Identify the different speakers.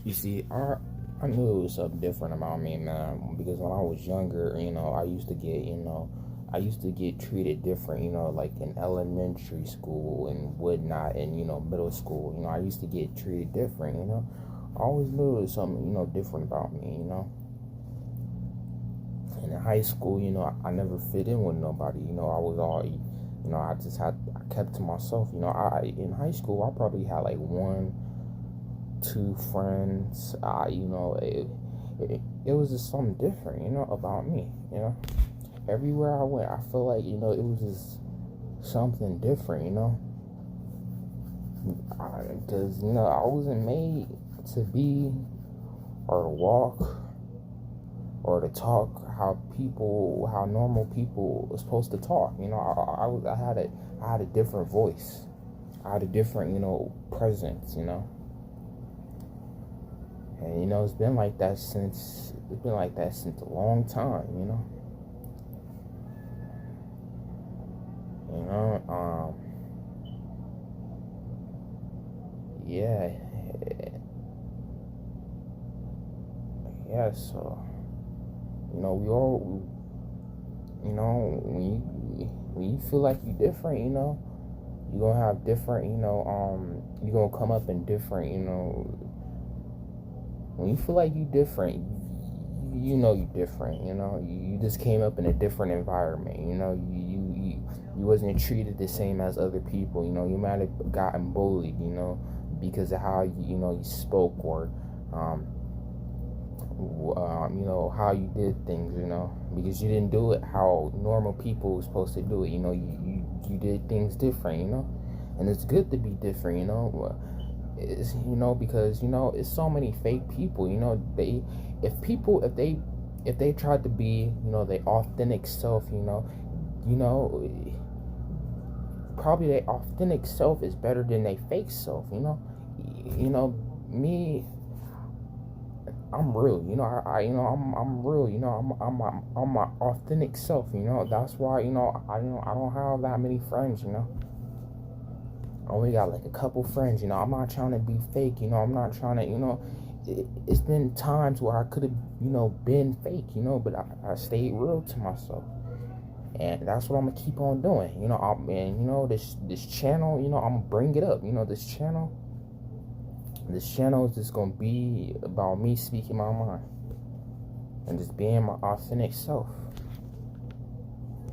Speaker 1: You see, I knew it was something different about me, man, because when I was younger, I used to get treated different, like in elementary school and whatnot, and, middle school, I used to get treated different, I always knew there was something, different about me, And in high school, I never fit in with nobody, I was all, I kept to myself, in high school, I probably had like one, two friends. It was just something different, about me. Everywhere I went, I feel like it was just something different, because I wasn't made to be or to walk or to talk how normal people are supposed to talk. I had a different voice. I had a different presence. And it's been like that since a long time, You know, yeah, yeah. So we all, when you feel like you're different, you're gonna have different, you're gonna come up in different, when you feel like you're different, you're different. You just came up in a different environment. You wasn't treated the same as other people. You might have gotten bullied. Because of how you spoke or how you did things. Because you didn't do it how normal people were supposed to do it. You did things different. And it's good to be different. Is because it's so many fake people. If they tried to be their authentic self, you know probably their authentic self is better than their fake self. Me, I'm real. I'm real. I'm my authentic self. That's why I don't have that many friends. I only got like a couple friends. I'm not trying to be fake. I'm not trying to. It's been times where I could have been fake. But I stayed real to myself. And that's what I'm gonna keep on doing. This channel, I'm gonna bring it up. This channel is just gonna be about me speaking my mind and just being my authentic self.